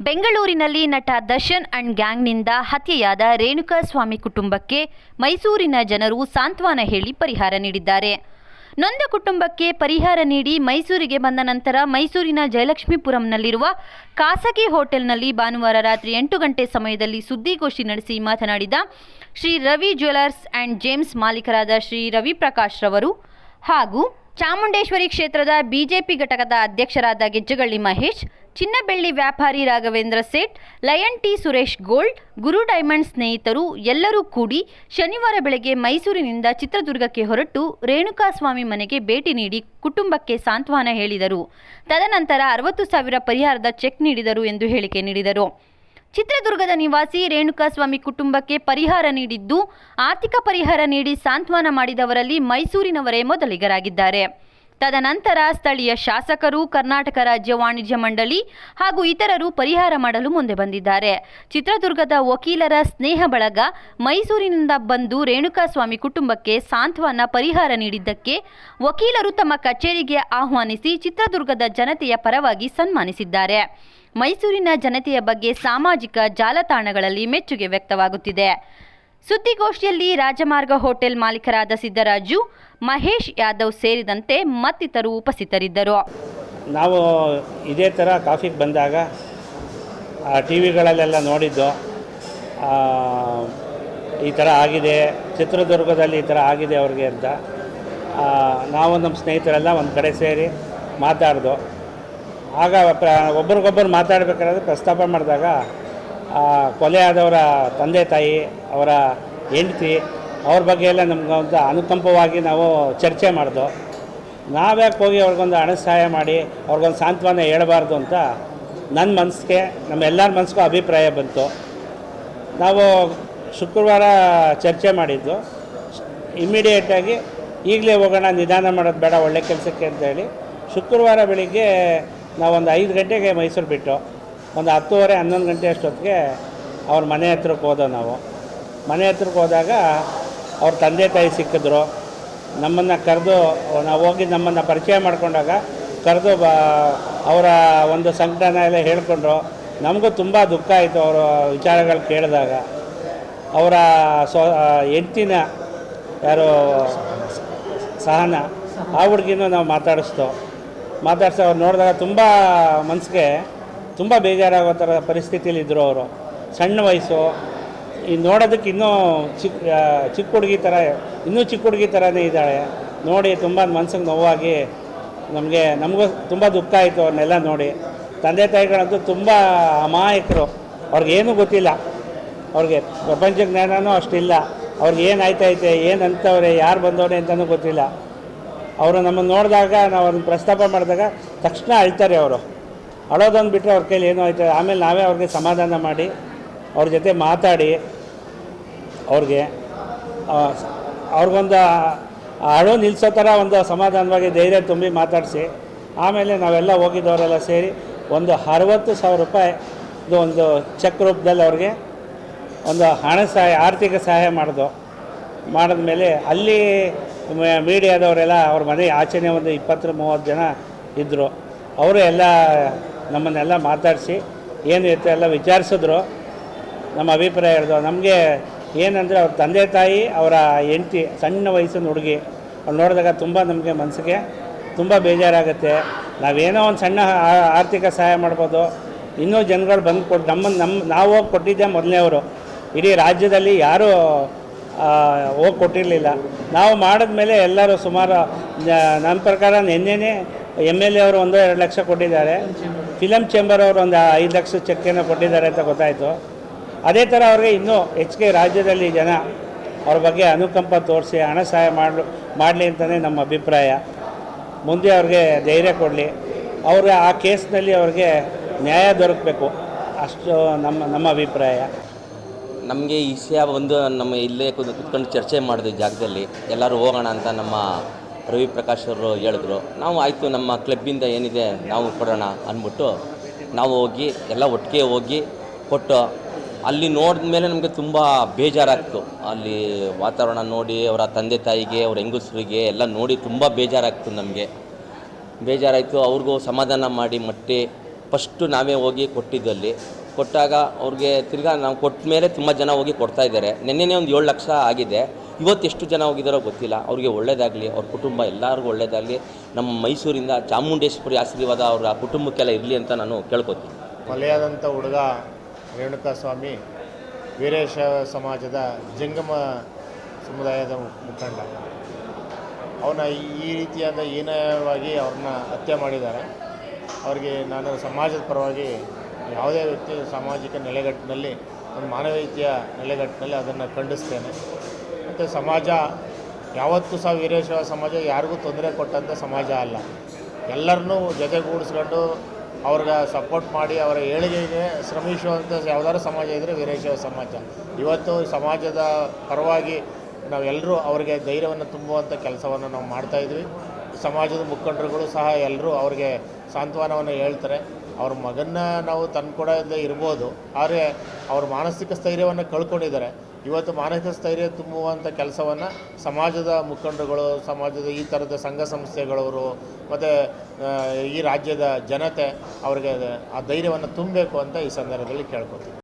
ಬೆಂಗಳೂರಿನಲ್ಲಿ ನಟ ದರ್ಶನ್ ಅಂಡ್ ಗ್ಯಾಂಗ್ನಿಂದ ಹತ್ಯೆಯಾದ ರೇಣುಕಾಸ್ವಾಮಿ ಕುಟುಂಬಕ್ಕೆ ಮೈಸೂರಿನ ಜನರು ಸಾಂತ್ವನ ಹೇಳಿ ಪರಿಹಾರ ನೀಡಿದ್ದಾರೆ. ನೊಂದ ಕುಟುಂಬಕ್ಕೆ ಪರಿಹಾರ ನೀಡಿ ಮೈಸೂರಿಗೆ ಬಂದ ನಂತರ ಮೈಸೂರಿನ ಜಯಲಕ್ಷ್ಮೀಪುರಂನಲ್ಲಿರುವ ಖಾಸಗಿ ಹೋಟೆಲ್ನಲ್ಲಿ ಭಾನುವಾರ ರಾತ್ರಿ 8 ಗಂಟೆ ಸಮಯದಲ್ಲಿ ಸುದ್ದಿಗೋಷ್ಠಿ ನಡೆಸಿ ಮಾತನಾಡಿದ Shri Ravi jewellers and gems ಮಾಲೀಕರಾದ ಶ್ರೀ ರವಿ ಪ್ರಕಾಶ್ ರವರು ಹಾಗೂ ಚಾಮುಂಡೇಶ್ವರಿ ಕ್ಷೇತ್ರದ ಬಿಜೆಪಿ ಘಟಕದ ಅಧ್ಯಕ್ಷರಾದ ಗೆಜ್ಜಗಳ್ಳಿ ಮಹೇಶ್, ಚಿನ್ನ ಬೆಳ್ಳಿ ವ್ಯಾಪಾರಿ Raghavendra Seth, lion T Suresh gold, Guru diamond ಸ್ನೇಹಿತರು ಎಲ್ಲರೂ ಕೂಡಿ ಶನಿವಾರ ಬೆಳಗ್ಗೆ ಮೈಸೂರಿನಿಂದ ಚಿತ್ರದುರ್ಗಕ್ಕೆ ಹೊರಟು ರೇಣುಕಾಸ್ವಾಮಿ ಮನೆಗೆ ಭೇಟಿ ನೀಡಿ ಕುಟುಂಬಕ್ಕೆ ಸಾಂತ್ವನ ಹೇಳಿದರು. ತದನಂತರ 60,000 ಪರಿಹಾರದ ಚೆಕ್ ನೀಡಿದರು ಎಂದು ಹೇಳಿಕೆ ನೀಡಿದರು. ಚಿತ್ರದುರ್ಗದ ನಿವಾಸಿ ರೇಣುಕಾಸ್ವಾಮಿ ಕುಟುಂಬಕ್ಕೆ ಪರಿಹಾರ ನೀಡಿದ್ದು, ಆರ್ಥಿಕ ಪರಿಹಾರ ನೀಡಿ ಸಾಂತ್ವನ ಮಾಡಿದವರಲ್ಲಿ ಮೈಸೂರಿನವರೇ ಮೊದಲಿಗರಾಗಿದ್ದಾರೆ. ತದನಂತರ ಸ್ಥಳೀಯ ಶಾಸಕರು, ಕರ್ನಾಟಕ ರಾಜ್ಯ ವಾಣಿಜ್ಯ ಮಂಡಳಿ ಹಾಗೂ ಇತರರು ಪರಿಹಾರ ಮಾಡಲು ಮುಂದೆ ಬಂದಿದ್ದಾರೆ. ಚಿತ್ರದುರ್ಗದ ವಕೀಲರ ಸ್ನೇಹ ಬಳಗ ಮೈಸೂರಿನಿಂದ ಬಂದು ರೇಣುಕಾಸ್ವಾಮಿ ಕುಟುಂಬಕ್ಕೆ ಸಾಂತ್ವನ ಪರಿಹಾರ ನೀಡಿದ್ದಕ್ಕೆ ವಕೀಲರು ತಮ್ಮ ಕಚೇರಿಗೆ ಆಹ್ವಾನಿಸಿ ಚಿತ್ರದುರ್ಗದ ಜನತೆಯ ಪರವಾಗಿ ಸನ್ಮಾನಿಸಿದ್ದಾರೆ. ಮೈಸೂರಿನ ಜನತೆಯ ಬಗ್ಗೆ ಸಾಮಾಜಿಕ ಜಾಲತಾಣಗಳಲ್ಲಿ ಮೆಚ್ಚುಗೆ ವ್ಯಕ್ತವಾಗುತ್ತಿದೆ. ಸುದ್ದಿಗೋಷ್ಠಿಯಲ್ಲಿ ರಾಜಮಾರ್ಗ ಹೋಟೆಲ್ ಮಾಲೀಕರಾದ ಸಿದ್ದರಾಜು, ಮಹೇಶ್ ಯಾದವ್ ಸೇರಿದಂತೆ ಮತ್ತಿತರರು ಉಪಸ್ಥಿತರಿದ್ದರು. ನಾವು ಇದೇ ಥರ ಕಾಫಿಗೆ ಬಂದಾಗ ಟಿ ವಿಗಳಲ್ಲೆಲ್ಲ ನೋಡಿದ್ದು, ಈ ಥರ ಆಗಿದೆ ಚಿತ್ರದುರ್ಗದಲ್ಲಿ, ಈ ಥರ ಆಗಿದೆ ಅವ್ರಿಗೆ ಅಂತ. ನಾವು ನಮ್ಮ ಸ್ನೇಹಿತರೆಲ್ಲ ಒಂದು ಕಡೆ ಸೇರಿ ಮಾತಾಡ್ದು. ಆಗ ಒಬ್ರಿಗೊಬ್ಬರು ಮಾತಾಡಬೇಕಾದ್ರೆ ಪ್ರಸ್ತಾಪ ಮಾಡಿದಾಗ ಕೊಲೆ ಆದವರ ತಂದೆ ತಾಯಿ, ಅವರ ಹೆಂಡತಿ, ಅವ್ರ ಬಗ್ಗೆ ಎಲ್ಲ ನಮ್ಗೆ ಒಂದು ಅನುಕಂಪವಾಗಿ ನಾವು ಚರ್ಚೆ ಮಾಡ್ದು. ನಾವ್ಯಾಕೆ ಹೋಗಿ ಅವ್ರಿಗೊಂದು ಹಣ ಸಹಾಯ ಮಾಡಿ ಅವ್ರಿಗೊಂದು ಸಾಂತ್ವನ ಹೇಳಬಾರ್ದು ಅಂತ ನನ್ನ ಮನಸ್ಸಿಗೆ, ನಮ್ಮೆಲ್ಲರ ಮನಸ್ಸಿಗೂ ಅಭಿಪ್ರಾಯ ಬಂತು. ನಾವು ಶುಕ್ರವಾರ ಚರ್ಚೆ ಮಾಡಿದ್ದು, ಇಮ್ಮಿಡಿಯೇಟಾಗಿ ಈಗಲೇ ಹೋಗೋಣ, ನಿಧಾನ ಮಾಡೋದು ಬೇಡ, ಒಳ್ಳೆ ಕೆಲಸಕ್ಕೆ ಅಂತೇಳಿ ಶುಕ್ರವಾರ ಬೆಳಿಗ್ಗೆ ನಾವೊಂದು 5 ಗಂಟೆಗೆ ಮೈಸೂರು ಬಿಟ್ಟು ಒಂದು 10:30, 11 ಗಂಟೆ ಅಷ್ಟೊತ್ತಿಗೆ ಅವ್ರ ಮನೆ ಹತ್ರಕ್ಕೆ ಹೋದೋ. ನಾವು ಮನೆ ಹತ್ರಕ್ಕೆ ಹೋದಾಗ ಅವ್ರ ತಂದೆ ತಾಯಿ ಸಿಕ್ಕಿದ್ರು. ನಮ್ಮನ್ನು ಕರೆದು, ನಾವು ಹೋಗಿ ನಮ್ಮನ್ನು ಪರಿಚಯ ಮಾಡಿಕೊಂಡಾಗ ಕರೆದು ಅವರ ಒಂದು ಸಂಕಟನ ಎಲ್ಲ ಹೇಳ್ಕೊಂಡ್ರು. ನಮಗೂ ತುಂಬ ದುಃಖ ಆಯಿತು ಅವರ ವಿಚಾರಗಳು ಕೇಳಿದಾಗ. ಅವರ ಹೆಂಡ್ತಿನ, ಯಾರು ಸಹನ, ಆ ಹುಡುಗಿನೂ ನಾವು ಮಾತಾಡಿಸ್ತು. ಅವ್ರು ನೋಡಿದಾಗ ತುಂಬ ಮನಸ್ಸಿಗೆ ತುಂಬ ಬೇಜಾರಾಗೋ ಥರ ಪರಿಸ್ಥಿತಿಲಿದ್ದರು ಅವರು. ಸಣ್ಣ ವಯಸ್ಸು, ಈ ನೋಡೋದಕ್ಕೆ ಇನ್ನೂ ಚಿಕ್ಕ ಹುಡುಗಿ ಥರ, ಇನ್ನೂ ಚಿಕ್ಕ ಹುಡುಗಿ ಥರನೇ ಇದ್ದಾಳೆ. ನೋಡಿ ತುಂಬ ಮನಸ್ಸಿಗೆ ನೋವಾಗಿ ನಮಗೂ ತುಂಬ ದುಃಖ ಆಯಿತು ಅವ್ರನ್ನೆಲ್ಲ ನೋಡಿ. ತಂದೆ ತಾಯಿಗಳಂತೂ ತುಂಬ ಅಮಾಯಕರು, ಅವ್ರಿಗೇನೂ ಗೊತ್ತಿಲ್ಲ, ಅವ್ರಿಗೆ ಪ್ರಪಂಚ ಜ್ಞಾನವೂ ಅಷ್ಟಿಲ್ಲ. ಅವ್ರಿಗೆ ಏನಾಯ್ತೈತೆ, ಏನು ಅಂತವ್ರೆ, ಯಾರು ಬಂದವ್ರೆ ಅಂತಲೂ ಗೊತ್ತಿಲ್ಲ. ಅವರು ನಮ್ಮನ್ನು ನೋಡಿದಾಗ, ನಾವು ಅದನ್ನು ಪ್ರಸ್ತಾಪ ಮಾಡಿದಾಗ ತಕ್ಷಣ ಅಳ್ತಾರೆ. ಅವರು ಅಳೋದೊಂದು ಬಿಟ್ಟರೆ ಅವ್ರ ಕೈಲಿ ಏನೋ ಆಯ್ತದೆ. ಆಮೇಲೆ ನಾವೇ ಅವ್ರಿಗೆ ಸಮಾಧಾನ ಮಾಡಿ ಅವ್ರ ಜೊತೆ ಮಾತಾಡಿ ಅವ್ರಿಗೊಂದು ಅಳು ನಿಲ್ಲಿಸೋ ಥರ ಒಂದು ಸಮಾಧಾನವಾಗಿ ಧೈರ್ಯ ತುಂಬಿ ಮಾತಾಡಿಸಿ, ಆಮೇಲೆ ನಾವೆಲ್ಲ ಹೋಗಿದ್ದವರೆಲ್ಲ ಸೇರಿ ಒಂದು 60,000 ರೂಪಾಯಿ ಒಂದು ಚೆಕ್ ರೂಪದಲ್ಲಿ ಅವ್ರಿಗೆ ಒಂದು ಹಣ ಸಹಾಯ, ಆರ್ಥಿಕ ಸಹಾಯ ಮಾಡಿದ್ಮೇಲೆ ಅಲ್ಲಿ ಮೀಡಿಯಾದವರೆಲ್ಲ ಅವ್ರ ಮನೆ ಆಚೆನೇ ಒಂದು 20-30 ಜನ ಇದ್ದರು. ಅವರು ಎಲ್ಲ ನಮ್ಮನ್ನೆಲ್ಲ ಮಾತಾಡಿಸಿ ಏನು ಇತ್ತು ಎಲ್ಲ ವಿಚಾರಿಸಿದ್ರು, ನಮ್ಮ ಅಭಿಪ್ರಾಯ ಹೇಳಿದ್ರು. ನಮಗೆ ಏನಂದರೆ ಅವ್ರ ತಂದೆ ತಾಯಿ, ಅವರ ಹೆಂಡತಿ, ಸಣ್ಣ ವಯಸ್ಸಿನ ಹುಡುಗಿ, ಅವ್ರು ನೋಡಿದಾಗ ತುಂಬ ನಮಗೆ ಮನಸ್ಸಿಗೆ ತುಂಬ ಬೇಜಾರಾಗುತ್ತೆ. ನಾವೇನೋ ಒಂದು ಸಣ್ಣ ಆರ್ಥಿಕ ಸಹಾಯ ಮಾಡ್ಬೋದು, ಇನ್ನೂ ಜನಗಳು ಬಂದು ನಾವು ಹೋಗಿ ಕೊಟ್ಟಿದ್ದೆ ಮೊದಲನೇವರು. ಇಡೀ ರಾಜ್ಯದಲ್ಲಿ ಯಾರೂ ಹೋಗಿ ಕೊಟ್ಟಿರಲಿಲ್ಲ. ನಾವು ಮಾಡಿದ್ಮೇಲೆ ಎಲ್ಲರೂ ಸುಮಾರು, ನನ್ನ ಪ್ರಕಾರ ನಿನ್ನೆನೇ MLA ಅವರು 1-2 ಲಕ್ಷ ಕೊಟ್ಟಿದ್ದಾರೆ. ಫಿಲಮ್ ಚೇಂಬರ್ ಅವರು ಒಂದು 5 ಲಕ್ಷ ಚೆಕ್ಕನ್ನು ಕೊಟ್ಟಿದ್ದಾರೆ ಅಂತ ಗೊತ್ತಾಯಿತು. ಅದೇ ಥರ ಅವ್ರಿಗೆ ಇನ್ನೂ ಹೆಚ್ಚಿಗೆ ರಾಜ್ಯದಲ್ಲಿ ಜನ ಅವ್ರ ಬಗ್ಗೆ ಅನುಕಂಪ ತೋರಿಸಿ ಹಣ ಸಹಾಯ ಮಾಡಲಿ ಅಂತಲೇ ನಮ್ಮ ಅಭಿಪ್ರಾಯ. ಮುಂದೆ ಅವ್ರಿಗೆ ಧೈರ್ಯ ಕೊಡಲಿ, ಅವ್ರಿಗೆ ಆ ಕೇಸ್ನಲ್ಲಿ ಅವ್ರಿಗೆ ನ್ಯಾಯ ದೊರಕಬೇಕು, ಅಷ್ಟು ನಮ್ಮ ಅಭಿಪ್ರಾಯ. ನಮಗೆ ಈ ವಿಷಯ ಒಂದು ನಮ್ಮ ಇಲ್ಲೇ ಕೂತ್ಕೊಂಡು ಚರ್ಚೆ ಮಾಡಿದ್ವಿ ಜಾಗದಲ್ಲಿ, ಎಲ್ಲರೂ ಹೋಗೋಣ ಅಂತ ನಮ್ಮ ರವಿ ಪ್ರಕಾಶ್ ಅವರು ಹೇಳಿದ್ರು. ನಾವು ಆಯಿತು, ನಮ್ಮ ಕ್ಲಬ್ಬಿಂದ ಏನಿದೆ ನಾವು ಕೊಡೋಣ ಅಂದ್ಬಿಟ್ಟು ನಾವು ಹೋಗಿ ಎಲ್ಲ ಒಟ್ಟಿಗೆ ಹೋಗಿ ಕೊಟ್ಟು, ಅಲ್ಲಿ ನೋಡಿದ ಮೇಲೆ ನಮಗೆ ತುಂಬ ಬೇಜಾರಾಗ್ತು. ಅಲ್ಲಿ ವಾತಾವರಣ ನೋಡಿ, ಅವರ ತಂದೆ ತಾಯಿಗೆ, ಅವ್ರ ಹೆಂಗಸರಿಗೆ ಎಲ್ಲ ನೋಡಿ ತುಂಬ ಬೇಜಾರಾಗ್ತು. ನಮಗೆ ಬೇಜಾರಾಯಿತು. ಅವ್ರಿಗೂ ಸಮಾಧಾನ ಮಾಡಿ ಫಸ್ಟು ನಾವೇ ಹೋಗಿ ಕೊಟ್ಟಿದ್ದಲ್ಲಿ ಕೊಟ್ಟಾಗ ಅವ್ರಿಗೆ ತಿರ್ಗಾ ನಾವು ಕೊಟ್ಟ ಮೇಲೆ ತುಂಬ ಜನ ಹೋಗಿ ಕೊಡ್ತಾ ಇದ್ದಾರೆ. ನಿನ್ನೆನೇ ಒಂದು 7 ಲಕ್ಷ ಆಗಿದೆ. ಇವತ್ತು ಎಷ್ಟು ಜನ ಹೋಗಿದ್ದಾರೋ ಗೊತ್ತಿಲ್ಲ. ಅವ್ರಿಗೆ ಒಳ್ಳೇದಾಗಲಿ, ಅವ್ರ ಕುಟುಂಬ ಎಲ್ಲರಿಗೂ ಒಳ್ಳೇದಾಗಲಿ. ನಮ್ಮ ಮೈಸೂರಿಂದ ಚಾಮುಂಡೇಶ್ವರಿ ಆಶೀರ್ವಾದ ಅವರ ಕುಟುಂಬಕ್ಕೆಲ್ಲ ಇರಲಿ ಅಂತ ನಾನು ಕೇಳ್ಕೊತೀನಿ. ಕೊಲೆಯಾದಂಥ ಹುಡುಗ ರೇಣುಕಾಸ್ವಾಮಿ ವೀರಶೈವ ಸಮಾಜದ ಜಂಗಮ ಸಮುದಾಯದ ಮುಖಂಡ. ಅವನ ಈ ರೀತಿಯಾದ ಹೀನವಾಗಿ ಅವ್ರನ್ನ ಹತ್ಯೆ ಮಾಡಿದ್ದಾರೆ. ಅವರಿಗೆ ನಾನು ಸಮಾಜದ ಪರವಾಗಿ ಯಾವುದೇ ವ್ಯಕ್ತಿ ಸಾಮಾಜಿಕ ನೆಲೆಗಟ್ಟಿನಲ್ಲಿ ಒಂದು ಮಾನವೀಯತೆಯ ನೆಲೆಗಟ್ಟಿನಲ್ಲಿ ಅದನ್ನು ಖಂಡಿಸ್ತೇನೆ. ಮತ್ತು ಸಮಾಜ ಯಾವತ್ತೂ ಸಹ ವೀರಶೈವ ಸಮಾಜ ಯಾರಿಗೂ ತೊಂದರೆ ಕೊಟ್ಟಂಥ ಸಮಾಜ ಅಲ್ಲ. ಎಲ್ಲರನ್ನೂ ಜೊತೆಗೂಡಿಸ್ಕೊಂಡು ಅವ್ರಿಗೆ ಸಪೋರ್ಟ್ ಮಾಡಿ ಅವರ ಏಳಿಗೆಗೆ ಶ್ರಮಿಸುವಂಥ ಯಾವುದಾದ್ರು ಸಮಾಜ ಇದ್ದರೆ ವೀರಶೈವ ಸಮಾಜ. ಇವತ್ತು ಸಮಾಜದ ಪರವಾಗಿ ನಾವೆಲ್ಲರೂ ಅವರಿಗೆ ಧೈರ್ಯವನ್ನು ತುಂಬುವಂಥ ಕೆಲಸವನ್ನು ನಾವು ಮಾಡ್ತಾಯಿದ್ವಿ. ಸಮಾಜದ ಮುಖಂಡರುಗಳು ಸಹ ಎಲ್ಲರೂ ಅವ್ರಿಗೆ ಸಾಂತ್ವನವನ್ನು ಹೇಳ್ತಾರೆ. ಅವ್ರ ಮಗನ್ನ ನಾವು ತಂದುಕೊಡೋದೇ ಇರ್ಬೋದು, ಆದರೆ ಅವ್ರ ಮಾನಸಿಕ ಸ್ಥೈರ್ಯವನ್ನು ಕಳ್ಕೊಂಡಿದ್ದಾರೆ. ಇವತ್ತು ಮಾನಸಿಕ ಸ್ಥೈರ್ಯ ತುಂಬುವಂಥ ಕೆಲಸವನ್ನು ಸಮಾಜದ ಮುಖಂಡರುಗಳು, ಸಮಾಜದ ಈ ಥರದ ಸಂಘ ಸಂಸ್ಥೆಗಳವರು ಮತ್ತು ಈ ರಾಜ್ಯದ ಜನತೆ ಅವ್ರಿಗೆ ಆ ಧೈರ್ಯವನ್ನು ತುಂಬಬೇಕು ಅಂತ ಈ ಸಂದರ್ಭದಲ್ಲಿ ಕೇಳ್ಕೊತೀವಿ.